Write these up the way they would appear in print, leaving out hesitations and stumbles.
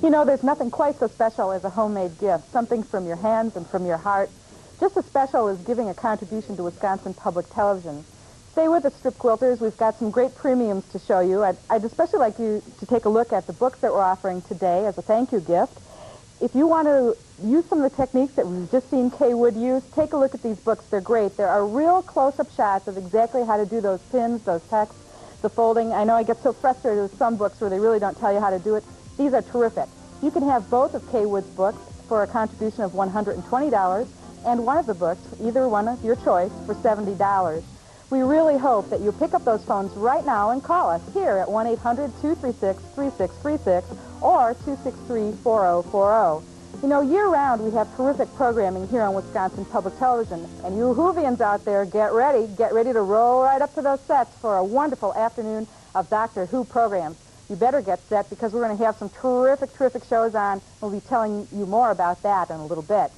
You know, there's nothing quite so special as a homemade gift, something from your hands and from your heart. Just as special as giving a contribution to Wisconsin Public Television. Stay with us, Strip Quilters. We've got some great premiums to show you. I'd especially like you to take a look at the books that we're offering today as a thank you gift. If you want to use some of the techniques that we've just seen Kay Wood use, take a look at these books. They're great. There are real close-up shots of exactly how to do those pins, those texts, the folding. I know I get so frustrated with some books where they really don't tell you how to do it. These are terrific. You can have both of Kay Wood's books for a contribution of $120 and one of the books, either one of your choice, for $70. We really hope that you pick up those phones right now and call us here at 1-800-236-3636 or 263-4040. You know, year-round we have terrific programming here on Wisconsin Public Television. And you Whovians out there, get ready to roll right up to those sets for a wonderful afternoon of Doctor Who programs. You better get set because we're going to have some terrific shows on. We'll be telling you more about that in a little bit.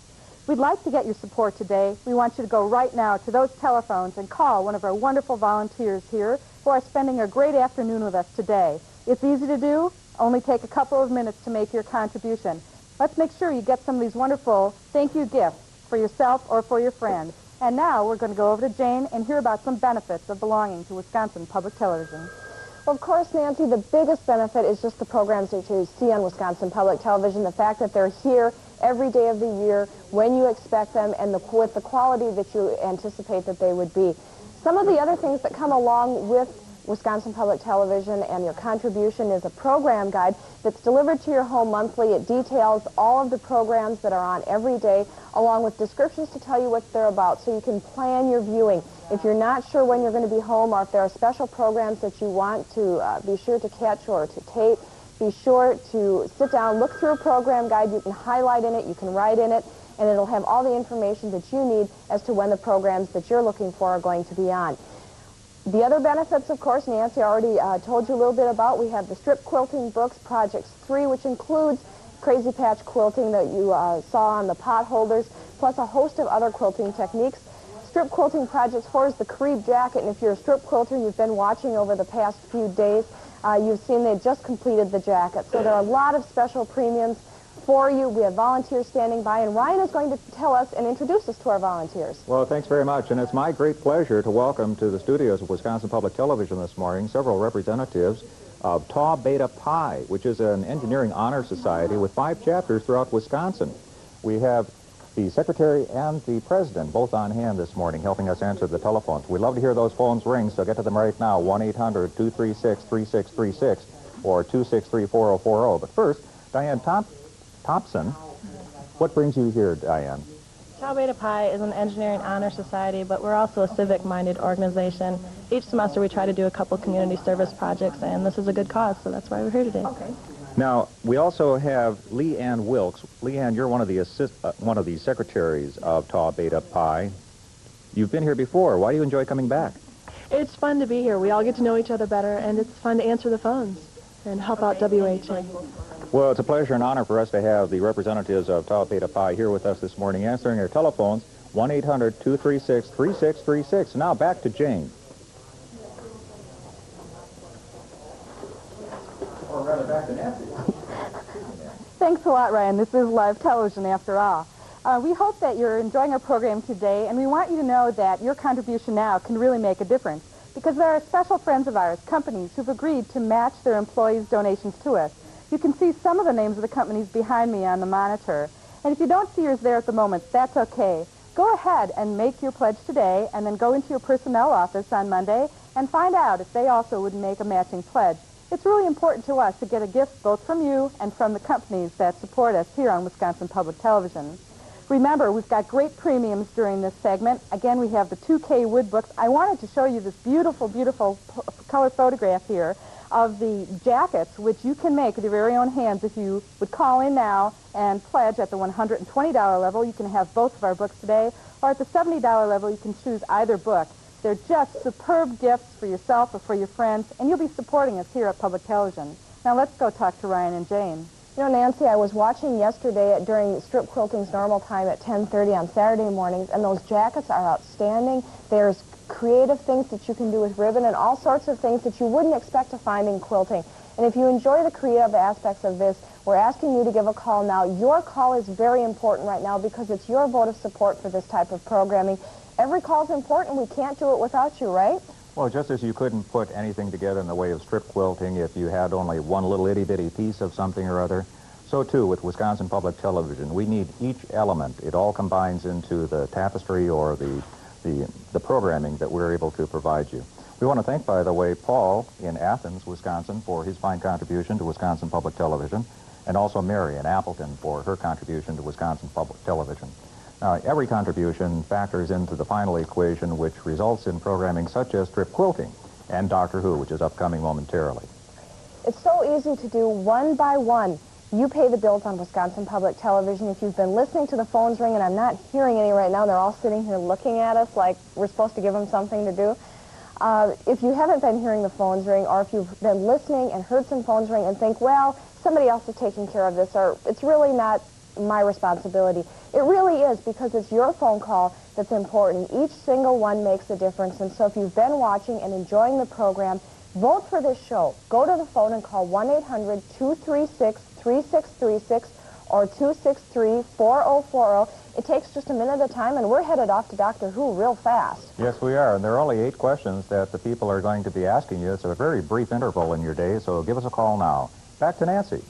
We'd like to get your support today. We want you to go right now to those telephones and call one of our wonderful volunteers here who are spending a great afternoon with us today. It's easy to do. Only take a couple of minutes to make your contribution. Let's make sure you get some of these wonderful thank you gifts for yourself or for your friends. And now we're going to go over to Jane and hear about some benefits of belonging to Wisconsin Public Television. Well, of course, Nancy, the biggest benefit is just the programs that you see on Wisconsin Public Television, the fact that they're here every day of the year when you expect them and with the quality that you anticipate that they would be. Some of the other things that come along with Wisconsin Public Television and your contribution is a program guide that's delivered to your home monthly. It details all of the programs that are on every day, along with descriptions to tell you what they're about, so you can plan your viewing. If you're not sure when you're going to be home, or if there are special programs that you want to be sure to catch or to tape, be sure to sit down, look through a program guide. You can highlight in it, you can write in it, and it'll have all the information that you need as to when the programs that you're looking for are going to be on. The other benefits, of course, Nancy already told you a little bit about. We have the strip quilting books, Projects 3, which includes Crazy Patch quilting that you saw on the pot holders, plus a host of other quilting techniques. Strip quilting Projects 4 is the Carib jacket, and if you're a strip quilter, you've been watching over the past few days, you've seen they just completed the jacket. So there are a lot of special premiums for you. We have volunteers standing by, and Ryan is going to tell us and introduce us to our volunteers. Well, thanks very much, and it's my great pleasure to welcome to the studios of Wisconsin Public Television this morning several representatives of Tau Beta Pi, which is an engineering honor society with 5 chapters throughout Wisconsin. We have the secretary and the president both on hand this morning helping us answer the telephones. We'd love to hear those phones ring, so get to them right now, 1-800-236-3636 or 263-4040. But first, Diane Thompson, what brings you here, Diane? Tau Beta Pi is an engineering honor society, but we're also a civic-minded organization. Each semester we try to do a couple community service projects, and this is a good cause, so that's why we're here today. Okay. Now, we also have Leanne Wilkes. Leanne, you're one of the secretaries of Tau Beta Pi. You've been here before. Why do you enjoy coming back? It's fun to be here. We all get to know each other better, and it's fun to answer the phones and help out WHA. Well, it's a pleasure and honor for us to have the representatives of Tau Beta Pi here with us this morning, answering their telephones, 1-800-236-3636. Now back to Jane. Or rather, back to Nancy. Thanks a lot, Ryan. This is live television after all. We hope that you're enjoying our program today, and we want you to know that your contribution now can really make a difference, because there are special friends of ours, companies, who've agreed to match their employees' donations to us. You can see some of the names of the companies behind me on the monitor. And if you don't see yours there at the moment, that's okay. Go ahead and make your pledge today, and then go into your personnel office on Monday and find out if they also would make a matching pledge. It's really important to us to get a gift both from you and from the companies that support us here on Wisconsin Public Television. Remember, we've got great premiums during this segment. Again, we have the 2K Wood books. I wanted to show you this beautiful color photograph here of the jackets, which you can make with your very own hands. If you would call in now and pledge at the $120 level, you can have both of our books today, or at the $70 level, you can choose either book. They're just superb gifts for yourself or for your friends, and you'll be supporting us here at Public Television. Now let's go talk to Ryan and Jane. You know, Nancy, I was watching yesterday during strip quilting's normal time at 10:30 on Saturday mornings, and those jackets are outstanding. There's creative things that you can do with ribbon and all sorts of things that you wouldn't expect to find in quilting. And if you enjoy the creative aspects of this, we're asking you to give a call now. Your call is very important right now because it's your vote of support for this type of programming. Every call is important. We can't do it without you, right? Well, just as you couldn't put anything together in the way of strip quilting if you had only one little itty-bitty piece of something or other, so too with Wisconsin Public Television. We need each element. It all combines into the tapestry or the programming that we're able to provide you. We want to thank, by the way, Paul in Athens, Wisconsin, for his fine contribution to Wisconsin Public Television, and also Mary in Appleton for her contribution to Wisconsin Public Television. Now, every contribution factors into the final equation, which results in programming such as strip quilting and Doctor Who, which is upcoming momentarily. It's so easy to do one by one. You pay the bills on Wisconsin Public Television. If you've been listening to the phones ring, and I'm not hearing any right now, they're all sitting here looking at us like we're supposed to give them something to do. If you haven't been hearing the phones ring, or if you've been listening and heard some phones ring and think, well, somebody else is taking care of this, or it's really not my responsibility. It really is, because it's your phone call that's important. Each single one makes a difference. And so if you've been watching and enjoying the program, vote for this show. Go to the phone and call 1-800-236-3636 or 263-4040. It takes just a minute at a time, and we're headed off to Doctor Who real fast. Yes, we are. And there are only 8 questions that the people are going to be asking you. It's a very brief interval in your day, so give us a call now. Back to Nancy.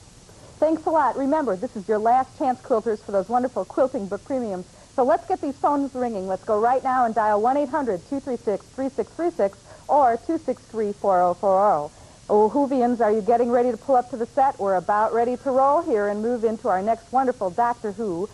Thanks a lot. Remember, this is your last chance, quilters, for those wonderful quilting book premiums. So let's get these phones ringing. Let's go right now and dial 1-800-236-3636 or 263-4040. Oh, Whovians, are you getting ready to pull up to the set? We're about ready to roll here and move into our next wonderful Doctor Who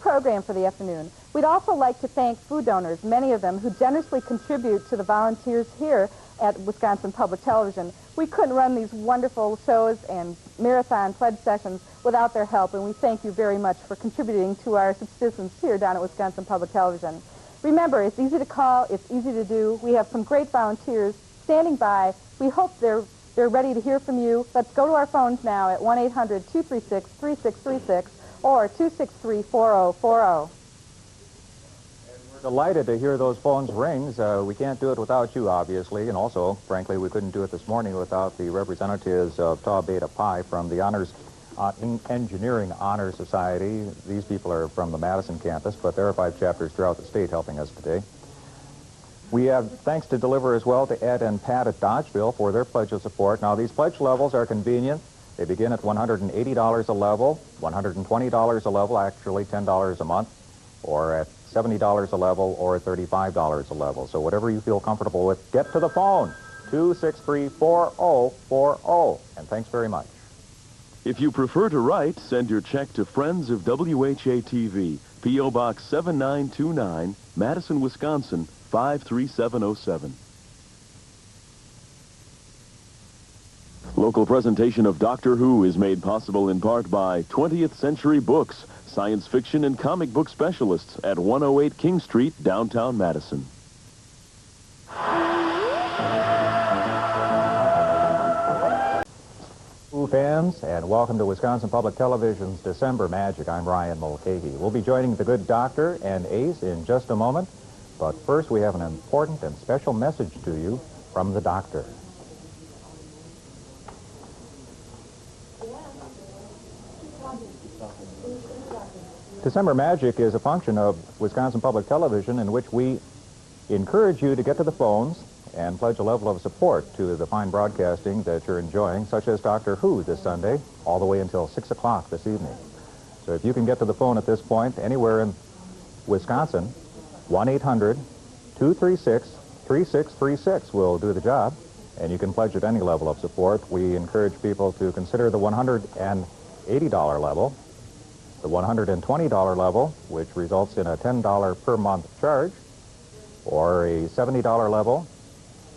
program for the afternoon. We'd also like to thank food donors, many of them who generously contribute to the volunteers here at Wisconsin Public Television. We couldn't run these wonderful shows and marathon pledge sessions without their help, and we thank you very much for contributing to our subsistence here down at Wisconsin Public Television. Remember, it's easy to call, it's easy to do. We have some great volunteers standing by. We hope they're ready to hear from you. Let's go to our phones now at 1-800-236-3636 or 263-4040. Delighted to hear those phones rings. We can't do it without you, obviously, and also, frankly, we couldn't do it this morning without the representatives of Tau Beta Pi from the Engineering Honor Society. These people are from the Madison campus, but there are 5 chapters throughout the state helping us today. We have thanks to deliver as well to Ed and Pat at Dodgeville for their pledge of support. Now, these pledge levels are convenient. They begin at $180 a level, $120 a level, actually $10 a month, or at $70 a level or $35 a level. So whatever you feel comfortable with, get to the phone, 263-4040. And thanks very much. If you prefer to write, send your check to Friends of WHA TV, P.O. Box 7929, Madison, Wisconsin, 53707. Local presentation of Doctor Who is made possible in part by 20th Century Books, science fiction and comic book specialists at 108 King Street, downtown Madison. Who fans, and welcome to Wisconsin Public Television's December Magic. I'm Ryan Mulcahy. We'll be joining the good doctor and Ace in just a moment, but first we have an important and special message to you from the doctor. December Magic is a function of Wisconsin Public Television in which we encourage you to get to the phones and pledge a level of support to the fine broadcasting that you're enjoying, such as Doctor Who this Sunday, all the way until 6 o'clock this evening. So if you can get to the phone at this point, anywhere in Wisconsin, 1-800-236-3636 will do the job, and you can pledge at any level of support. We encourage people to consider the $180 level, the $120 level, which results in a $10 per month charge, or a $70 level,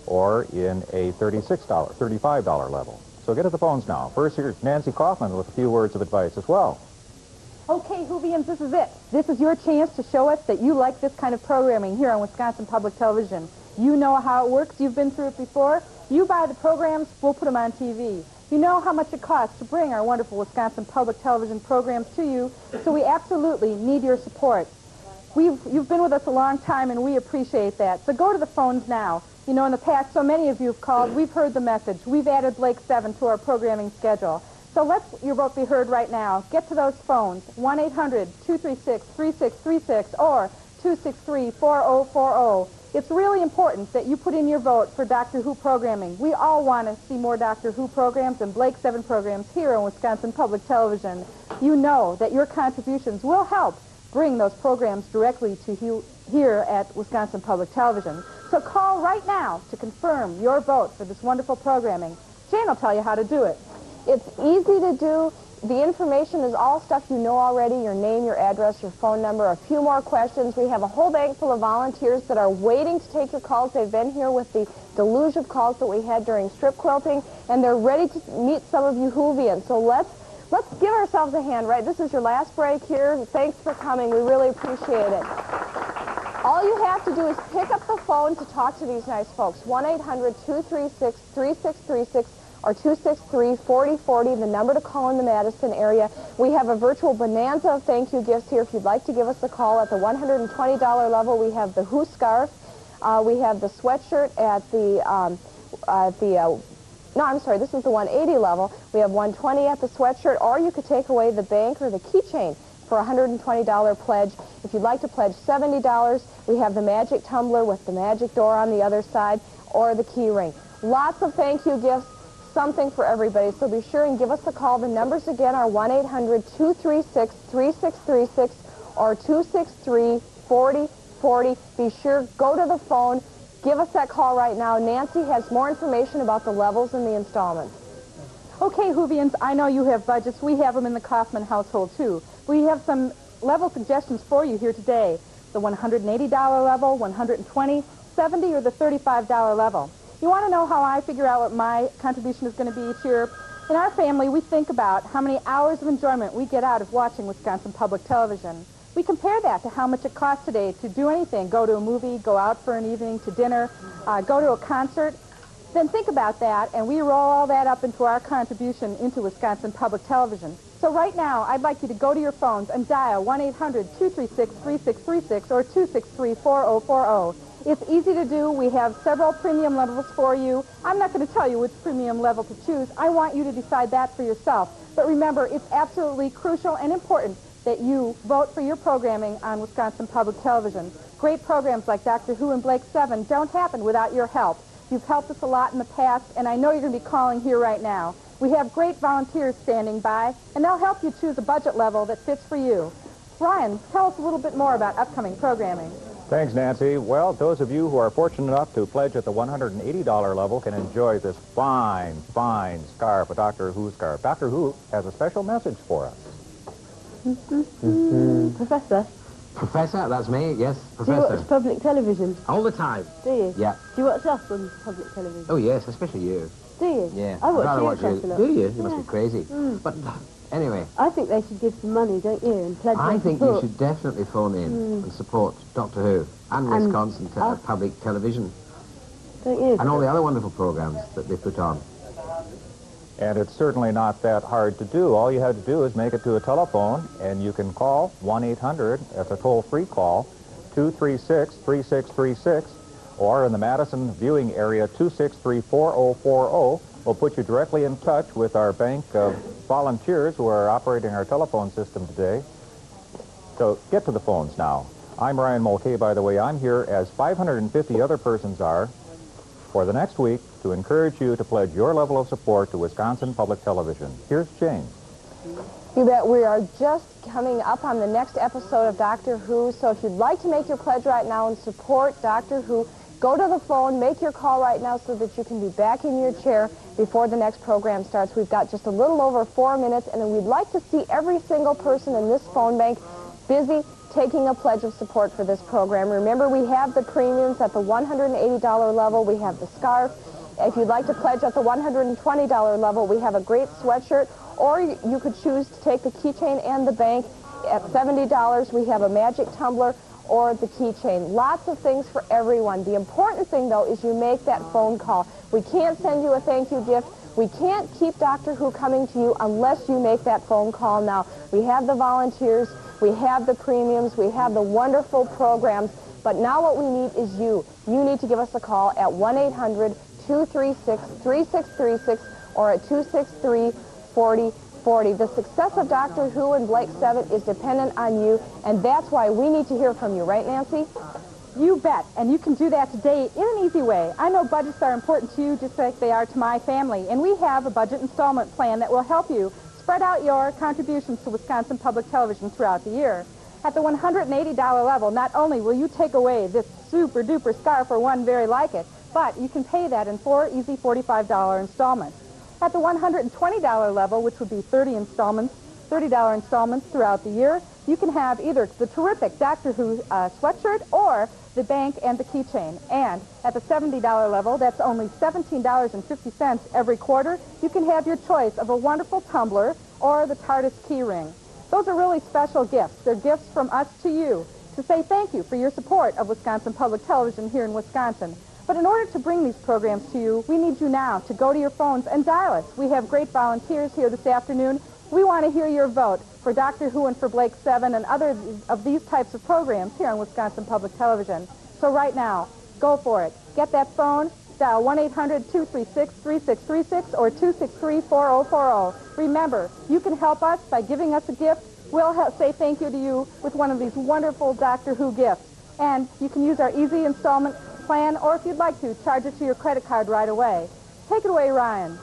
or in a $35 level. So get to the phones now. First, here's Nancy Kaufman with a few words of advice as well. Okay, Whovians, this is it. This is your chance to show us that you like this kind of programming here on Wisconsin Public Television. You know how it works. You've been through it before. You buy the programs, we'll put them on TV. You know how much it costs to bring our wonderful Wisconsin Public Television programs to you, so we absolutely need your support. You've been with us a long time, and we appreciate that. So go to the phones now. You know, in the past, so many of you have called. We've heard the message. We've added Blake 7 to our programming schedule. So let your vote be heard right now. Get to those phones, 1-800-236-3636 or 263-4040. It's really important that you put in your vote for Doctor Who programming. We all want to see more Doctor Who programs and Blake 7 programs here on Wisconsin Public Television. You know that your contributions will help bring those programs directly to you here at Wisconsin Public Television. So call right now to confirm your vote for this wonderful programming. Jane will tell you how to do it. It's easy to do. The information is all stuff you know already, your name, your address, your phone number, a few more questions. We have a whole bank full of volunteers that are waiting to take your calls. They've been here with the deluge of calls that we had during strip quilting, and they're ready to meet some of you Whovians. So let's give ourselves a hand, right? This is your last break here. Thanks for coming. We really appreciate it. All you have to do is pick up the phone to talk to these nice folks. 1-800-236-3636 or 263-4040, the number to call in the Madison area. We have a virtual bonanza of thank you gifts here. If you'd like to give us a call at the $120 level, we have the Who scarf. We have the sweatshirt at the, no, I'm sorry, this is the 180 level. We have 120 at the sweatshirt, or you could take away the bank or the keychain for a $120 pledge. If you'd like to pledge $70, we have the magic tumbler with the magic door on the other side, or the key ring. Lots of thank you gifts, something for everybody, so be sure and give us a call. The numbers again are 1-800-236-3636 or 263-4040. Be sure, go to the phone, give us that call right now. Nancy has more information about the levels and the installments. Okay, Whovians, I know you have budgets. We have them in the Kaufman household, too. We have some level suggestions for you here today. The $180 level, $120, $70, or the $35 level. You want to know how I figure out what my contribution is going to be each year? In our family, we think about how many hours of enjoyment we get out of watching Wisconsin Public Television. We compare that to how much it costs today to do anything, go to a movie, go out for an evening to dinner, go to a concert. Then think about that, and we roll all that up into our contribution into Wisconsin Public Television. So right now, I'd like you to go to your phones and dial 1-800-236-3636 or 263-4040. It's easy to do. We have several premium levels for you. I'm not going to tell you which premium level to choose. I want you to decide that for yourself. But remember, it's absolutely crucial and important that you vote for your programming on Wisconsin Public Television. Great programs like Doctor Who and Blake 7 don't happen without your help. You've helped us a lot in the past, and I know you're going to be calling here right now. We have great volunteers standing by, and they'll help you choose a budget level that fits for you. Brian, tell us a little bit more about upcoming programming. Thanks, Nancy. Well, those of you who are fortunate enough to pledge at the $180 level can enjoy this fine, fine scarf, a Doctor Who scarf. Doctor Who has a special message for us. Professor? Professor, that's me, yes, Do you Professor. watch public television? All the time. Do you? Yeah. Do you watch us on public television? Oh, yes, especially you. Do you? Yeah. I I'd rather watch you watch quite a lot. Do you? You must be crazy. But anyway, I think they should give some money, don't you? And pledge I their think you support. should definitely phone in and support Doctor Who and Wisconsin Public Television Don't you? and all the other wonderful programs that they put on. And it's certainly not that hard to do. All you have to do is make it to a telephone, and you can call 1-800, that's a toll-free call, 236-3636, or in the Madison viewing area, 263-4040. We'll put you directly in touch with our bank of volunteers who are operating our telephone system today. So get to the phones now. I'm Ryan Mulcahy, by the way. I'm here, as 550 other persons are, for the next week to encourage you to pledge your level of support to Wisconsin Public Television. Here's Jane. You bet. We are just coming up on the next episode of Doctor Who, so if you'd like to make your pledge right now and support Doctor Who, go to the phone, make your call right now so that you can be back in your chair before the next program starts. We've got just a little over 4 minutes, and we'd like to see every single person in this phone bank busy taking a pledge of support for this program. Remember, we have the premiums at the $180 level. We have the scarf. If you'd like to pledge at the $120 level, we have a great sweatshirt, or you could choose to take the keychain and the bank. At $70, we have a magic tumbler or the keychain. Lots of things for everyone. The important thing, though, is you make that phone call. We can't send you a thank you gift. We can't keep Doctor Who coming to you unless you make that phone call now. We have the volunteers. We have the premiums. We have the wonderful programs. But now what we need is you. You need to give us a call at 1-800-236-3636 or at 263-4040. The success of Doctor Who and Blake 7 is dependent on you, and that's why we need to hear from you, right, Nancy? You bet, and you can do that today in an easy way. I know budgets are important to you just like they are to my family, and we have a budget installment plan that will help you spread out your contributions to Wisconsin Public Television throughout the year. At the $180 level, not only will you take away this super-duper scarf or one very like it, but you can pay that in 4 easy $45 installments. At the $120 level, which would be $30 installments throughout the year, you can have either the terrific Doctor Who sweatshirt or the bank and the keychain. And at the $70 level, that's only $17.50 every quarter, you can have your choice of a wonderful tumbler or the TARDIS key ring. Those are really special gifts. They're gifts from us to you to say thank you for your support of Wisconsin Public Television here in Wisconsin. But in order to bring these programs to you, we need you now to go to your phones and dial us. We have great volunteers here this afternoon. We want to hear your vote for Doctor Who and for Blake 7 and other of these types of programs here on Wisconsin Public Television. So right now, go for it. Get that phone, dial 1-800-236-3636 or 263-4040. Remember, you can help us by giving us a gift. We'll say thank you to you with one of these wonderful Doctor Who gifts. And you can use our easy installment plan, or if you'd like to, charge it to your credit card right away. Take it away, Ryan.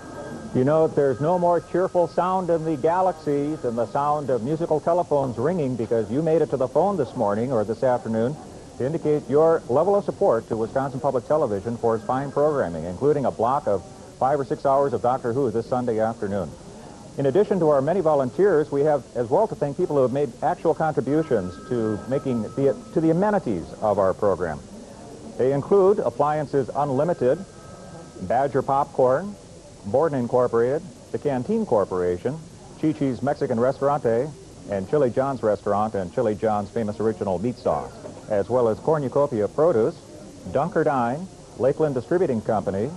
You know, there's no more cheerful sound in the galaxy than the sound of musical telephones ringing because you made it to the phone this morning or this afternoon to indicate your level of support to Wisconsin Public Television for its fine programming, including a block of 5 or 6 hours of Doctor Who this Sunday afternoon. In addition to our many volunteers, we have as well to thank people who have made actual contributions to making to the amenities of our program. They include Appliances Unlimited, Badger Popcorn, Borden Incorporated, the Canteen Corporation, Chi-Chi's Mexican Restaurante, and Chili John's Restaurant and Chili John's famous original meat sauce, as well as Cornucopia Produce, Dunkerdine, Lakeland Distributing Company,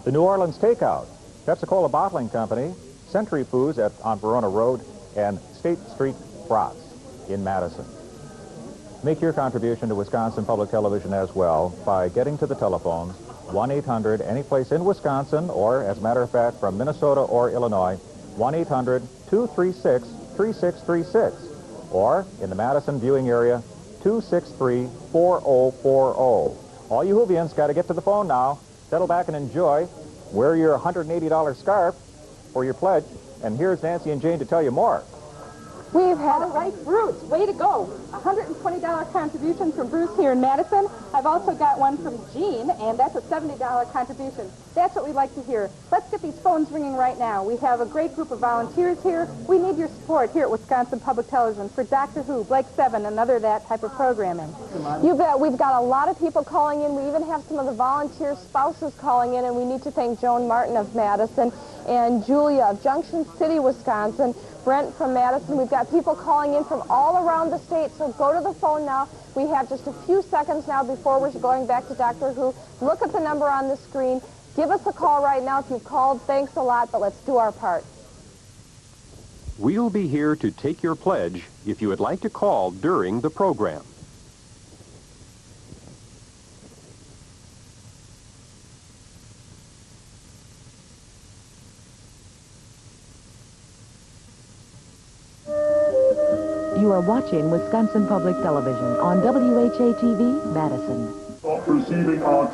the New Orleans Takeout, Pepsi-Cola Bottling Company, Century Foods on Verona Road, and State Street Brats in Madison. Make your contribution to Wisconsin Public Television as well by getting to the telephones 1-800 any place in Wisconsin, or as a matter of fact from Minnesota or Illinois, 1-800-236-3636, or in the Madison viewing area, 263-4040. All you Whovians got to get to the phone now, settle back and enjoy, wear your $180 scarf for your pledge, and here's Nancy and Jane to tell you more. We've had all right, Bruce, way to go. $120 contribution from Bruce here in Madison. I've also got one from Jean, and that's a $70 contribution. That's what we'd like to hear. Let's get these phones ringing right now. We have a great group of volunteers here. We need your support here at Wisconsin Public Television for Doctor Who, Blake 7, and other that type of programming. You bet. We've got a lot of people calling in. We even have some of the volunteer spouses calling in, and we need to thank Joan Martin of Madison and Julia of Junction City, Wisconsin, Brent from Madison. We've got people calling in from all around the state, so go to the phone now. We have just a few seconds now before we're going back to Doctor Who. Look at the number on the screen. Give us a call right now if you've called. Thanks a lot, but let's do our part. We'll be here to take your pledge if you would like to call during the program. You are watching Wisconsin Public Television on WHA-TV, Madison. Receiving our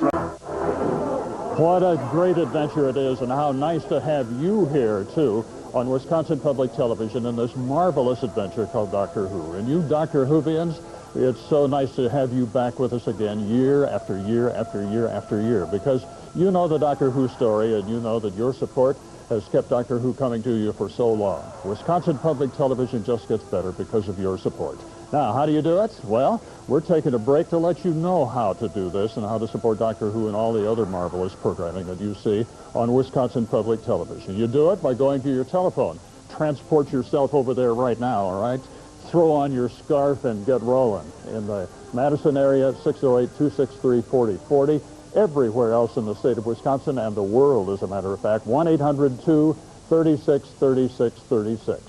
what a great adventure it is, and how nice to have you here, too, on Wisconsin Public Television in this marvelous adventure called Doctor Who. And you Doctor Whovians, it's so nice to have you back with us again year after year after year after year, because you know the Doctor Who story, and you know that your support has kept Doctor Who coming to you for so long. Wisconsin Public Television just gets better because of your support. Now, how do you do it? Well, we're taking a break to let you know how to do this and how to support Doctor Who and all the other marvelous programming that you see on Wisconsin Public Television. You do it by going to your telephone. Transport yourself over there right now, all right? Throw on your scarf and get rolling. In the Madison area, 608-263-4040. Everywhere else in the state of Wisconsin and the world, as a matter of fact, 1-800-236-3636.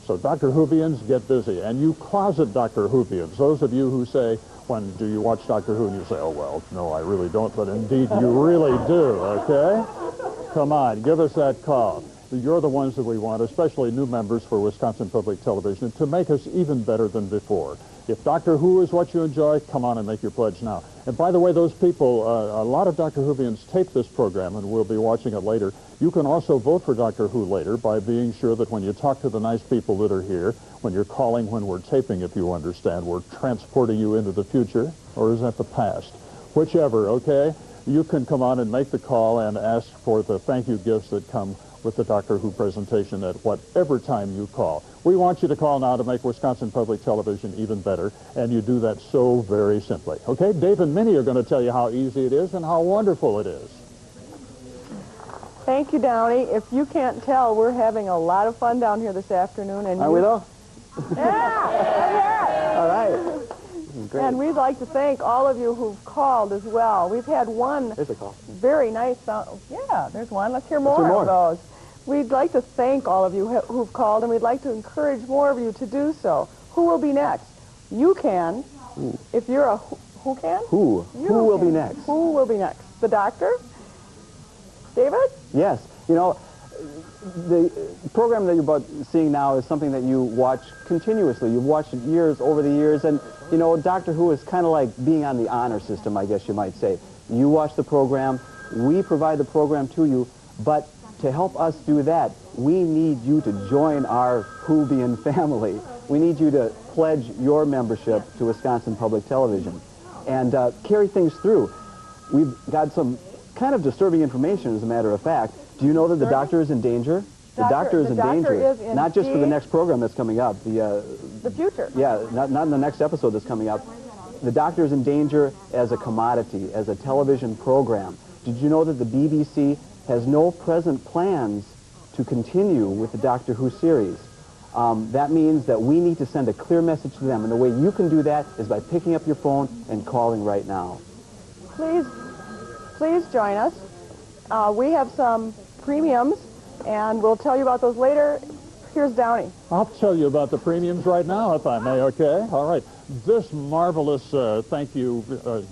So Dr. Whovians, get busy. And you closet Dr. Whovians, those of you who say, when do you watch Doctor Who? And you say, oh, well, no, I really don't, but indeed you really do, okay? Come on, give us that call. You're the ones that we want, especially new members for Wisconsin Public Television, to make us even better than before. If Doctor Who is what you enjoy, come on and make your pledge now. And by the way, those people, a lot of Dr. Whovians tape this program, and we'll be watching it later. You can also vote for Doctor Who later by being sure that when you talk to the nice people that are here, when you're calling when we're taping, if you understand, we're transporting you into the future, or is that the past? Whichever, okay? You can come on and make the call and ask for the thank you gifts that come with the Doctor Who presentation at whatever time you call. We want you to call now to make Wisconsin Public Television even better, and you do that so very simply. Okay, Dave and Minnie are going to tell you how easy it is and how wonderful it is. Thank you, Downey. If you can't tell, we're having a lot of fun down here this afternoon. And are we though? Yeah! All right. This is great. And we'd like to thank all of you who've called as well. We've had one There's a call. very nice yeah, there's one. Let's hear more of those. We'd like to thank all of you who've called, and we'd like to encourage more of you to do so. Who will be next? You can. If you're a who can? Who? Who will be next? Who will be next? The doctor? David? Yes. You know, the program that you're seeing now is something that you watch continuously. You've watched it over the years, and, you know, Doctor Who is kind of like being on the honor system, I guess you might say. You watch the program, we provide the program to you, but to help us do that, we need you to join our Whovian family. We need you to pledge your membership to Wisconsin Public Television and carry things through. We've got some kind of disturbing information, as a matter of fact. Do you know that the doctor is in danger? The doctor is in danger. Not just for the next program that's coming up. The future. Yeah, not in the next episode that's coming up. The doctor is in danger as a commodity, as a television program. Did you know that the BBC has no present plans to continue with the Doctor Who series? That means that we need to send a clear message to them, and the way you can do that is by picking up your phone and calling right now. Please join us. We have some premiums, and we'll tell you about those later. Here's Downey. I'll tell you about the premiums right now, if I may, okay? All right. This marvelous thank you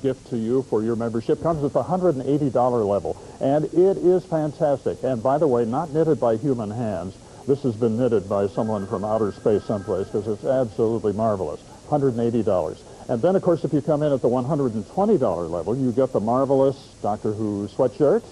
gift to you for your membership comes at the $180 level, and it is fantastic. And by the way, not knitted by human hands. This has been knitted by someone from outer space someplace, because it's absolutely marvelous. $180. And then, of course, if you come in at the $120 level, you get the marvelous Doctor Who sweatshirt,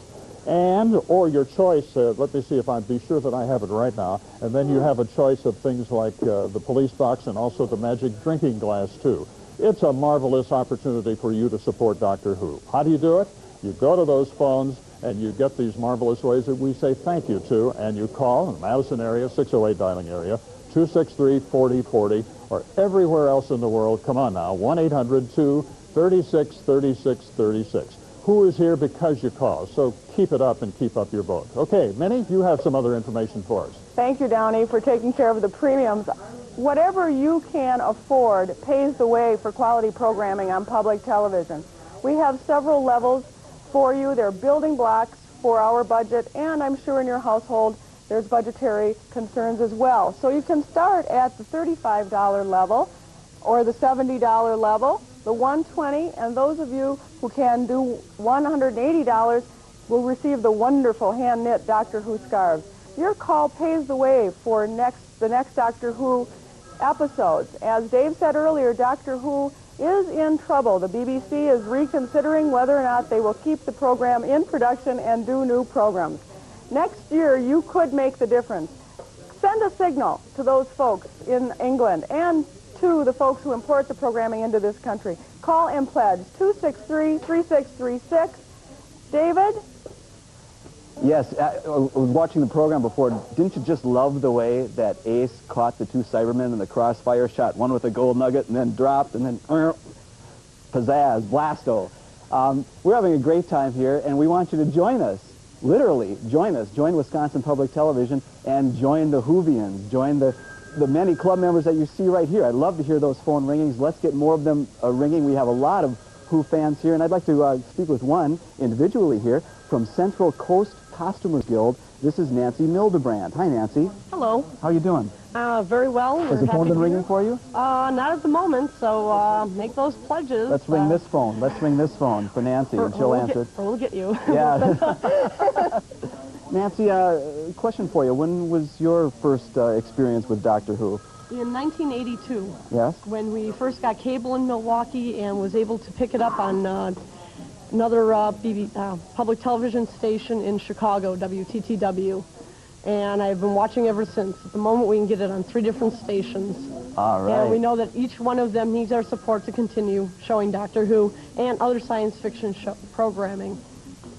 or your choice, let me see if I be sure that I have it right now, and then you have a choice of things like the police box and also the magic drinking glass, too. It's a marvelous opportunity for you to support Doctor Who. How do you do it? You go to those phones, and you get these marvelous ways that we say thank you to, and you call in the Madison area, 608 dialing area, 263-4040, or everywhere else in the world. Come on now, 1-800-236-3636. Who is here because you call, so keep it up and keep up your vote. Okay, Minnie, you have some other information for us. Thank you, Downey, for taking care of the premiums. Whatever you can afford pays the way for quality programming on public television. We have several levels for you. They're building blocks for our budget, and I'm sure in your household there's budgetary concerns as well. So you can start at the $35 level or the $70 level, the $120, and those of you who can do $180 will receive the wonderful hand-knit Doctor Who scarves. Your call paves the way for the next Doctor Who episodes. As Dave said earlier, Doctor Who is in trouble. The BBC is reconsidering whether or not they will keep the program in production and do new programs. Next year, you could make the difference. Send a signal to those folks in England and to the folks who import the programming into this country. Call and pledge 263-3636. David? Yes, I was watching the program before. Didn't you just love the way that Ace caught the two Cybermen in the crossfire, shot one with a gold nugget and then dropped, and then pizzazz, blasto. We're having a great time here, and we want you to join us. Literally, join us. Join Wisconsin Public Television and join the Whovians. Join the many club members that you see right here. I'd love to hear those phone ringings. Let's get more of them ringing. We have a lot of Who fans here, and I'd like to speak with one individually here from Central Coast Costumers Guild. This is Nancy Mildebrand. Hi, Nancy. Hello. How you doing? Very well. Has the phone been ringing for you? Not at the moment, so make those pledges. Let's ring this phone. Let's ring this phone for Nancy, and she'll answer it. We'll get you. Yeah. Nancy, question for you. When was your first experience with Doctor Who? In 1982. Yes? When we first got cable in Milwaukee and was able to pick it up on another public television station in Chicago, WTTW. And I've been watching ever since. At the moment, we can get it on 3 different stations. All right. And we know that each one of them needs our support to continue showing Doctor Who and other science fiction programming.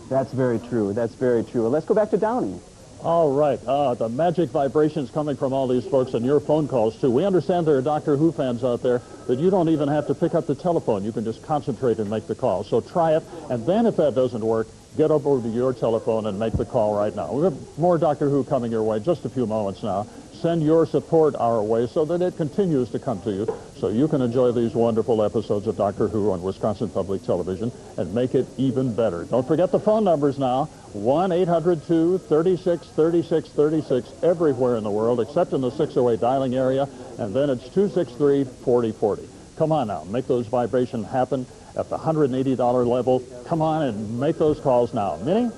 That's very true. That's very true. Let's go back to Downey. All right. The magic vibrations coming from all these folks and your phone calls, too. We understand there are Doctor Who fans out there that you don't even have to pick up the telephone. You can just concentrate and make the call. So try it. And then if that doesn't work, get over to your telephone and make the call right now. We have more Doctor Who coming your way just a few moments now. Send your support our way so that it continues to come to you so you can enjoy these wonderful episodes of Doctor Who on Wisconsin Public Television and make it even better. Don't forget the phone numbers now, 1-800-236-3636 everywhere in the world except in the 608 dialing area, and then it's 263-4040. Come on now, make those vibrations happen at the $180 level. Come on and make those calls now. Minnie?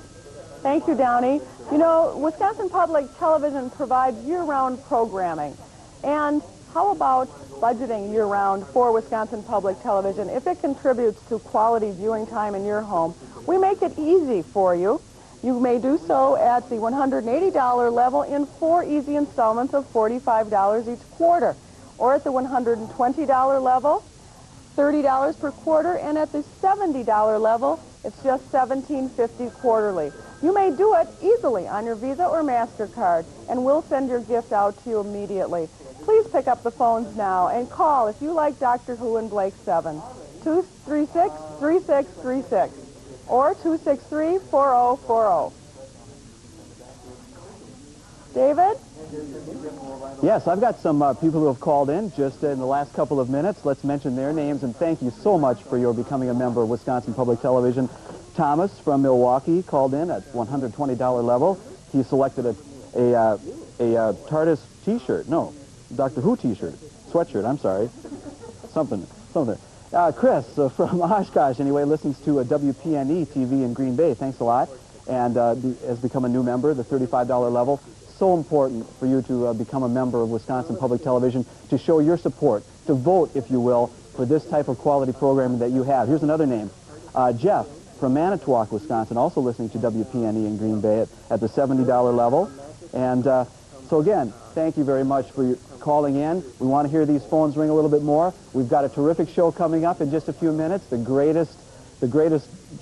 Thank you, Downey. You know, Wisconsin Public Television provides year-round programming. And how about budgeting year-round for Wisconsin Public Television? If it contributes to quality viewing time in your home, we make it easy for you. You may do so at the $180 level in 4 easy installments of $45 each quarter, or at the $120 level, $30 per quarter, and at the $70 level, it's just $17.50 quarterly. You may do it easily on your Visa or MasterCard, and we'll send your gift out to you immediately. Please pick up the phones now and call if you like Doctor Who and Blake 7, 236-3636, or 263-4040. David? Yes, I've got some people who have called in just in the last couple of minutes. Let's mention their names, and thank you so much for your becoming a member of Wisconsin Public Television. Thomas from Milwaukee called in at $120 level. He selected a TARDIS T-shirt. No, Doctor Who T-shirt. Sweatshirt, I'm sorry. Something. Chris from Oshkosh, anyway, listens to a WPNE TV in Green Bay. Thanks a lot. And has become a new member, the $35 level. So important for you to become a member of Wisconsin Public Television, to show your support, to vote, if you will, for this type of quality programming that you have. Here's another name. Jeff from Manitowoc, Wisconsin, also listening to WPNE in Green Bay at the $70 level. And so again, thank you very much for calling in. We want to hear these phones ring a little bit more. We've got a terrific show coming up in just a few minutes. The greatest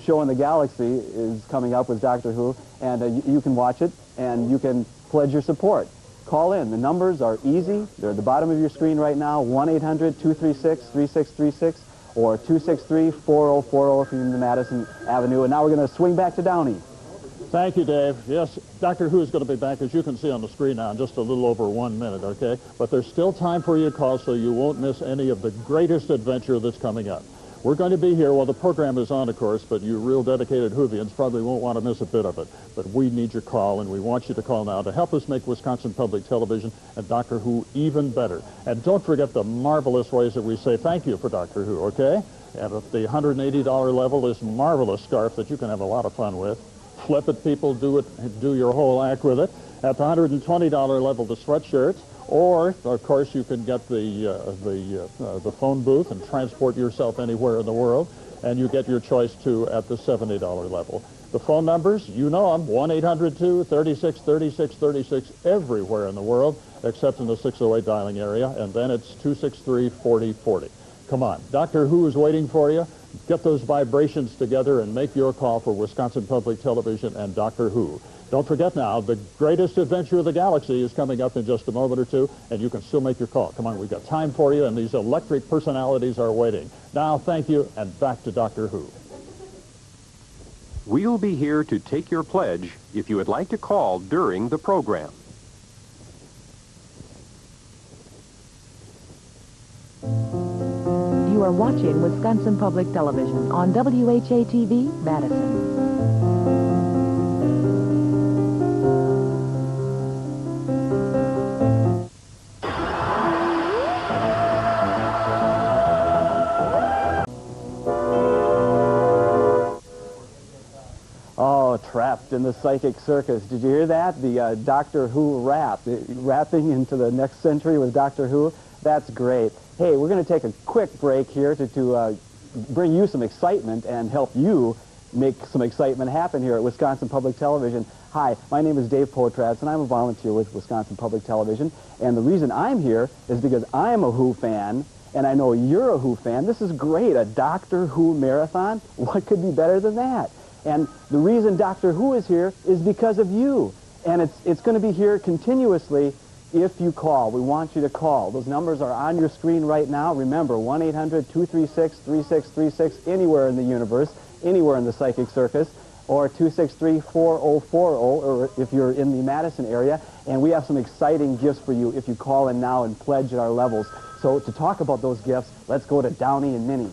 show in the galaxy is coming up with Doctor Who, and you can watch it, and you can pledge your support. Call in. The numbers are easy. They're at the bottom of your screen right now, 1-800-236-3636 or 263-4040 if you're in the Madison Avenue. And now we're going to swing back to Downey. Thank you, Dave. Yes, Doctor Who is going to be back, as you can see on the screen now, in just a little over 1 minute, okay? But there's still time for you to call so you won't miss any of the greatest adventure that's coming up. We're going to be here while the program is on, of course, but you real dedicated Whovians probably won't want to miss a bit of it. But we need your call, and we want you to call now to help us make Wisconsin Public Television and Doctor Who even better. And don't forget the marvelous ways that we say thank you for Doctor Who, okay? And at the $180 level, this marvelous scarf that you can have a lot of fun with. Flip it, people, do your whole act with it. At the $120 level, the sweatshirts. Or, of course, you can get the phone booth and transport yourself anywhere in the world, and you get your choice, too, at the $70 level. The phone numbers, you know them, 1-800-236-3636 everywhere in the world, except in the 608 dialing area, and then it's 263-4040. Come on. Doctor Who is waiting for you. Get those vibrations together and make your call for Wisconsin Public Television and Doctor Who. Don't forget now, the greatest adventure of the galaxy is coming up in just a moment or two, and you can still make your call. Come on, we've got time for you, and these electric personalities are waiting. Now, thank you, and back to Doctor Who. We'll be here to take your pledge if you would like to call during the program. You are watching Wisconsin Public Television on WHA TV, Madison. trapped in the psychic circus. Did you hear that? The Doctor Who rap. Rapping into the next century with Doctor Who. That's great. Hey, we're going to take a quick break here to bring you some excitement and help you make some excitement happen here at Wisconsin Public Television. Hi, my name is Dave Potratz, and I'm a volunteer with Wisconsin Public Television. And the reason I'm here is because I'm a Who fan, and I know you're a Who fan. This is great, a Doctor Who marathon. What could be better than that? And the reason Doctor Who is here is because of you. And it's going to be here continuously if you call. We want you to call. Those numbers are on your screen right now. Remember, 1-800-236-3636, anywhere in the universe, anywhere in the psychic circus, or 263-4040, or if you're in the Madison area. And we have some exciting gifts for you if you call in now and pledge at our levels. So to talk about those gifts, let's go to Downey and Minnie.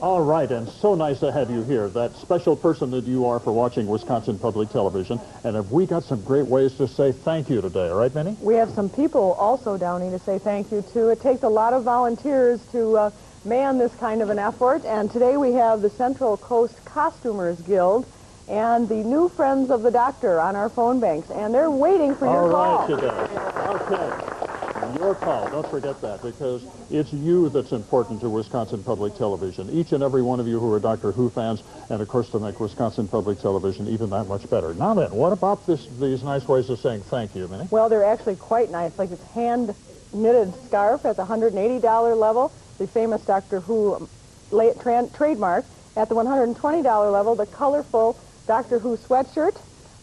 All right, and so nice to have you here, that special person that you are for watching Wisconsin Public Television. And have we got some great ways to say thank you today, right, Minnie? We have some people also, Downey, to say thank you to. It takes a lot of volunteers to man this kind of an effort. And today we have the Central Coast Costumers Guild and the new Friends of the Doctor on our phone banks. And they're waiting for your call. All right, today. Okay. Your call, don't forget that, because it's you that's important to Wisconsin Public Television. Each and every one of you who are Doctor Who fans, and of course to make Wisconsin Public Television even that much better. Now then, what about these nice ways of saying thank you, Minnie? Well, they're actually quite nice, like this hand-knitted scarf at the $180 level, the famous Doctor Who trademark. At the $120 level, the colorful Doctor Who sweatshirt,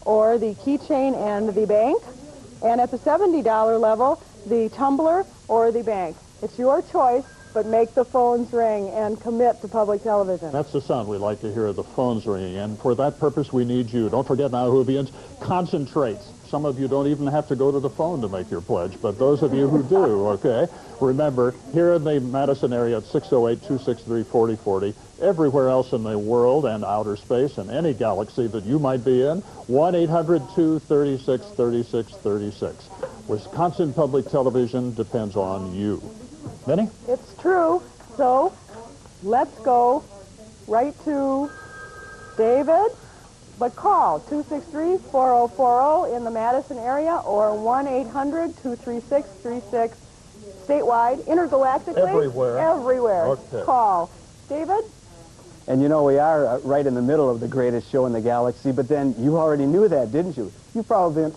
or the keychain and the bank. And at the $70 level, the tumbler or the bank. It's your choice, but make the phones ring and commit to public television. That's the sound we like to hear, the phones ringing. And for that purpose, we need you. Don't forget now, Whovians, concentrate. Some of you don't even have to go to the phone to make your pledge, but those of you who do, okay, remember, here in the Madison area at 608-263-4040, everywhere else in the world and outer space and any galaxy that you might be in, 1-800-236-3636. Wisconsin Public Television depends on you. Minnie? It's true. So let's go right to David. But call 263-4040 in the Madison area, or 1-800-236-36 statewide, intergalactically. Everywhere. Everywhere. Okay. Call. David? And you know, we are right in the middle of the greatest show in the galaxy, but then you already knew that, didn't you? You've probably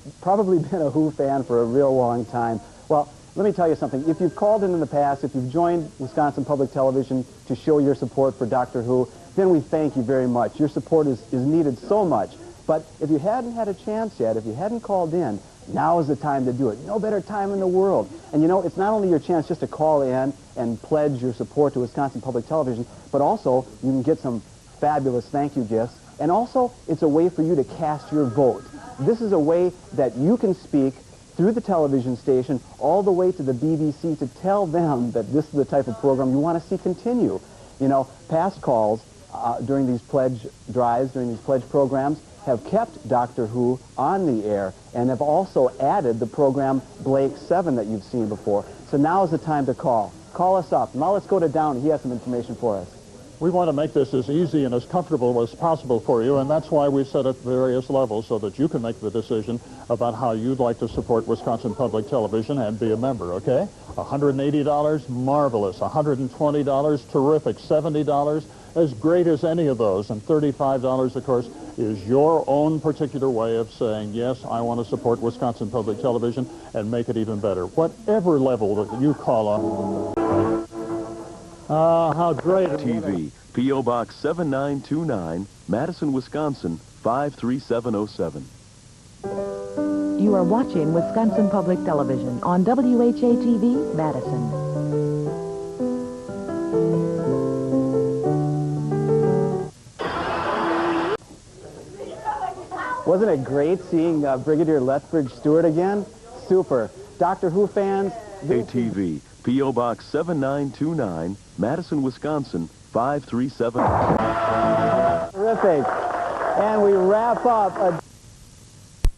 been a Who fan for a real long time. Well, let me tell you something. If you've called in the past, if you've joined Wisconsin Public Television to show your support for Doctor Who, then we thank you very much. Your support is needed so much. But if you hadn't had a chance yet, if you hadn't called in, now is the time to do it. No better time in the world. And you know, it's not only your chance just to call in and pledge your support to Wisconsin Public Television, but also you can get some fabulous thank you gifts. And also, it's a way for you to cast your vote. This is a way that you can speak through the television station all the way to the BBC to tell them that this is the type of program you want to see continue. You know, past calls during these pledge drives, during these pledge programs, have kept Doctor Who on the air and have also added the program Blake 7 that you've seen before. So now is the time to call. Call us up. Now let's go to Downey. He has some information for us. We want to make this as easy and as comfortable as possible for you, and that's why we set at various levels so that you can make the decision about how you'd like to support Wisconsin Public Television and be a member, okay? $180, marvelous. $120, terrific. $70, as great as any of those. And $35, of course, is your own particular way of saying, yes, I want to support Wisconsin Public Television and make it even better. Whatever level that you call on. How great. TV, P.O. Box 7929, Madison, Wisconsin, 53707. You are watching Wisconsin Public Television on WHA-TV, Madison. Wasn't it great seeing Brigadier Lethbridge Stewart again? Super. Doctor Who fans... ATV, P.O. Box 7929, Madison, Wisconsin, 537. Terrific. And we wrap up a